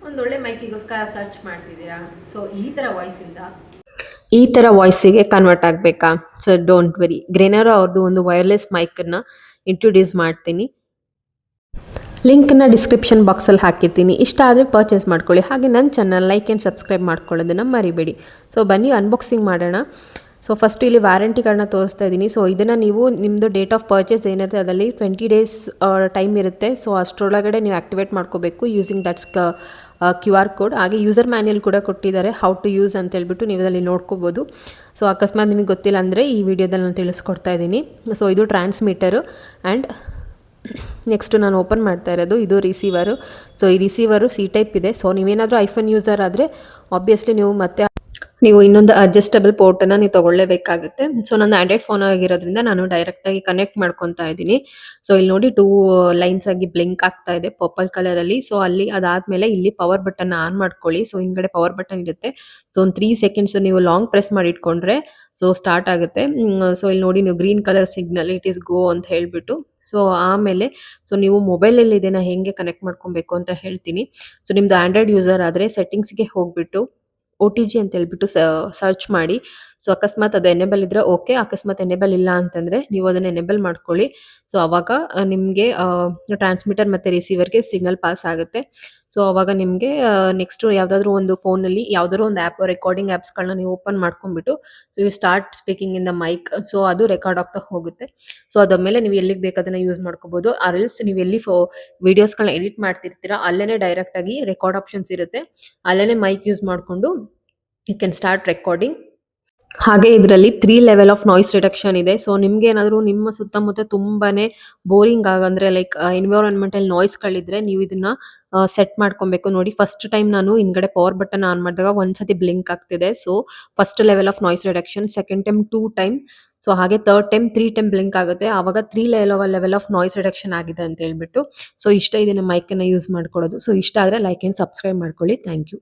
ಒಂದೊಳ್ಳೆ ಮೈಕಿಗೋಸ್ಕರ ಸರ್ಚ್ ಮಾಡ್ತಿದ್ದೀರಾ, ಸೊ ಈ ಥರ ವಾಯ್ಸಿಗೆ ಕನ್ವರ್ಟ್ ಆಗಬೇಕಾ? ಸೊ ಡೋಂಟ್ ವರಿ, ಗ್ರೇನರೋ ಅವ್ರದ್ದು ಒಂದು ವೈರ್ಲೆಸ್ ಮೈಕನ್ನು ಇಂಟ್ರೊಡ್ಯೂಸ್ ಮಾಡ್ತೀನಿ. ಲಿಂಕ್ನ ಡಿಸ್ಕ್ರಿಪ್ಷನ್ ಬಾಕ್ಸಲ್ಲಿ ಹಾಕಿರ್ತೀನಿ. ಇಷ್ಟ ಆದರೆ ಪರ್ಚೇಸ್ ಮಾಡ್ಕೊಳ್ಳಿ. ಹಾಗೆ ನನ್ನ ಚಾನಲ್ ಲೈಕ್ ಆ್ಯಂಡ್ ಸಬ್ಸ್ಕ್ರೈಬ್ ಮಾಡ್ಕೊಳ್ಳೋದನ್ನು ಮರಿಬೇಡಿ. ಸೊ ಬನ್ನಿ ಅನ್ಬಾಕ್ಸಿಂಗ್ ಮಾಡೋಣ. ಸೊ ಫಸ್ಟು ಇಲ್ಲಿ ವ್ಯಾರಂಟಿಗಳನ್ನ ತೋರಿಸ್ತಾ ಇದ್ದೀನಿ. ಸೊ ಇದನ್ನು ನೀವು ನಿಮ್ಮದು ಡೇಟ್ ಆಫ್ ಪರ್ಚೇಸ್ ಏನಿರುತ್ತೆ ಅದರಲ್ಲಿ 20 ಡೇಸ್ ಟೈಮ್ ಇರುತ್ತೆ. ಸೊ ಅಷ್ಟರೊಳಗಡೆ ನೀವು ಆ್ಯಕ್ಟಿವೇಟ್ ಮಾಡ್ಕೋಬೇಕು ಯೂಸಿಂಗ್ ದಟ್ಸ್ QR ಕೋಡ್. ಹಾಗೆ ಯೂಸರ್ ಮ್ಯಾನ್ಯಲ್ ಕೂಡ ಕೊಟ್ಟಿದ್ದಾರೆ, ಹೌ ಟು ಯೂಸ್ ಅಂತ ಹೇಳ್ಬಿಟ್ಟು ನೀವು ಅದರಲ್ಲಿ ನೋಡ್ಕೋಬೋದು. ಸೊ ಅಕಸ್ಮಾತ್ ನಿಮಗೆ ಗೊತ್ತಿಲ್ಲ ಅಂದರೆ ಈ ವಿಡಿಯೋದಲ್ಲಿ ನಾನು ತಿಳಿಸ್ಕೊಡ್ತಾ ಇದ್ದೀನಿ. ಸೊ ಇದು ಟ್ರಾನ್ಸ್ಮಿಟರು ಆ್ಯಂಡ್ ನೆಕ್ಸ್ಟ್ ನಾನು ಓಪನ್ ಮಾಡ್ತಾ ಇರೋದು ಇದು ರಿಸೀವರು. ಸೊ ಈ ರಿಸೀವರು ಸಿ ಟೈಪ್ ಇದೆ. ಸೊ ನೀವೇನಾದರೂ ಐಫೋನ್ ಯೂಸರ್ ಆದರೆ ಆಬ್ವಿಯಸ್ಲಿ ನೀವು ಇನ್ನೊಂದು ಅಡ್ಜಸ್ಟಬಲ್ ಪೋರ್ಟನ್ನು ನೀವು ತೊಗೊಳ್ಳೇಬೇಕಾಗುತ್ತೆ. ಸೊ ನನ್ನ ಆಂಡ್ರಾಯ್ಡ್ ಫೋನ್ ಆಗಿರೋದ್ರಿಂದ ನಾನು ಡೈರೆಕ್ಟಾಗಿ ಕನೆಕ್ಟ್ ಮಾಡ್ಕೊತಾ ಇದ್ದೀನಿ. ಸೊ ಇಲ್ಲಿ ನೋಡಿ 2 ಲೈನ್ಸ್ ಆಗಿ ಬ್ಲಿಂಕ್ ಆಗ್ತಾ ಇದೆ ಪರ್ಪಲ್ ಕಲರಲ್ಲಿ. ಸೊ ಅದಾದಮೇಲೆ ಇಲ್ಲಿ ಪವರ್ ಬಟನ್ನ ಆನ್ ಮಾಡ್ಕೊಳ್ಳಿ. ಸೊ ಹಿಂದ್ಗಡೆ ಪವರ್ ಬಟನ್ ಇರುತ್ತೆ. ಸೊ ಒಂದು 3 ಸೆಕೆಂಡ್ಸ್ ನೀವು ಲಾಂಗ್ ಪ್ರೆಸ್ ಮಾಡಿ ಇಟ್ಕೊಂಡ್ರೆ ಸೊ ಸ್ಟಾರ್ಟ್ ಆಗುತ್ತೆ. ಸೊ ಇಲ್ಲಿ ನೋಡಿ ನೀವು green colour signal it is go ಅಂತ ಹೇಳಿಬಿಟ್ಟು ಸೊ ಆಮೇಲೆ ನೀವು ಮೊಬೈಲಲ್ಲಿ ಇದನ್ನು ಹೇಗೆ ಕನೆಕ್ಟ್ ಮಾಡ್ಕೊಬೇಕು ಅಂತ ಹೇಳ್ತೀನಿ. ಸೊ ನಿಮ್ಮದು ಆಂಡ್ರಾಯ್ಡ್ ಯೂಸರ್ ಆದರೆ ಸೆಟ್ಟಿಂಗ್ಸ್ಗೆ ಹೋಗ್ಬಿಟ್ಟು OTG ಅಂತ ಹೇಳ್ಬಿಟ್ಟು ಸರ್ಚ್ ಮಾಡಿ. ಸೊ ಅಕಸ್ಮಾತ್ ಅದು ಎನೇಬಲ್ ಇದ್ರೆ ಓಕೆ, ಅಕಸ್ಮಾತ್ ಎನೇಬಲ್ ಇಲ್ಲ ಅಂತಂದರೆ ನೀವು ಅದನ್ನು ಎನೇಬಲ್ ಮಾಡ್ಕೊಳ್ಳಿ. ಸೊ ಅವಾಗ ನಿಮಗೆ ಟ್ರಾನ್ಸ್ಮಿಟರ್ ಮತ್ತು ರಿಸೀವರ್ಗೆ ಸಿಗ್ನಲ್ ಪಾಸ್ ಆಗುತ್ತೆ. ಸೊ ಅವಾಗ ನಿಮಗೆ ನೆಕ್ಸ್ಟು ಯಾವುದಾದ್ರೂ ಒಂದು ಫೋನಲ್ಲಿ ಯಾವುದಾದ್ರೂ ಒಂದು ಆ್ಯಪ್ ರೆಕಾರ್ಡಿಂಗ್ ಆ್ಯಪ್ಸ್ಗಳನ್ನ ನೀವು ಓಪನ್ ಮಾಡ್ಕೊಂಡ್ಬಿಟ್ಟು so you start speaking in the mic. So ಅದು ರೆಕಾರ್ಡ್ ಆಗ್ತಾ ಹೋಗುತ್ತೆ. ಸೊ ಅದಾದಮೇಲೆ ನೀವು ಎಲ್ಲಿಗೆ ಬೇಕು ಅದನ್ನು ಯೂಸ್ ಮಾಡ್ಕೋಬೋದು. ಆರ್ಎಲ್ಸ್ ನೀವು ಎಲ್ಲಿ ವೀಡಿಯೋಸ್ಗಳನ್ನ ಎಡಿಟ್ ಮಾಡ್ತಿರ್ತೀರಾ ಅಲ್ಲೇ ಡೈರೆಕ್ಟಾಗಿ ರೆಕಾರ್ಡ್ ಆಪ್ಷನ್ಸ್ ಇರುತ್ತೆ, ಅಲ್ಲೇ ಮೈಕ್ ಯೂಸ್ ಮಾಡಿಕೊಂಡು ಯು ಕ್ಯಾನ್ ಸ್ಟಾರ್ಟ್ ರೆಕಾರ್ಡಿಂಗ್. ಹಾಗೆ ಇದರಲ್ಲಿ 3 ಲೆವೆಲ್ ಆಫ್ ನಾಯ್ಸ್ ರಿಡಕ್ಷನ್ ಇದೆ. ಸೊ ನಿಮ್ಗೆ ಏನಾದರೂ ನಿಮ್ಮ ಸುತ್ತಮುತ್ತ ತುಂಬಾನೇ ಬೋರಿಂಗ್ ಆಗಂದ್ರೆ ಲೈಕ್ ಎನ್ವಿರಾನ್ಮೆಂಟಲ್ ನಾಯ್ಸ್ಗಳಿದ್ರೆ ನೀವು ಇದನ್ನ ಸೆಟ್ ಮಾಡ್ಕೊಬೇಕು. ನೋಡಿ ಫಸ್ಟ್ ಟೈಮ್ ನಾನು ಹಿಂದ್ಗಡೆ ಪವರ್ ಬಟನ್ ಆನ್ ಮಾಡಿದಾಗ ಒಂದ್ಸತಿ ಬ್ಲಿಂಕ್ ಆಗ್ತಿದೆ. So first level of noise reduction, second time 2 time, so ಹಾಗೆ ಥರ್ಡ್ ಟೈಮ್ 3 ಟೈಮ್ ಬ್ಲಿಂಕ್ ಆಗುತ್ತೆ. ಆವಾಗ 3 ಲೆವೆಲ್ ಆಫ್ ನಾಯ್ಸ್ ರಿಡಕ್ಷನ್ ಆಗಿದೆ ಅಂತ ಹೇಳ್ಬಿಟ್ಟು ಸೊ ಇಷ್ಟ ಇದನ್ನ ಮೈಕನ್ನು ಯೂಸ್ ಮಾಡ್ಕೊಳ್ಳೋದು. ಸೊ ಇಷ್ಟ ಆದರೆ ಲೈಕ್ ಆ್ಯಂಡ್ ಸಬ್ಸ್ಕ್ರೈಬ್ ಮಾಡ್ಕೊಳ್ಳಿ. Thank you.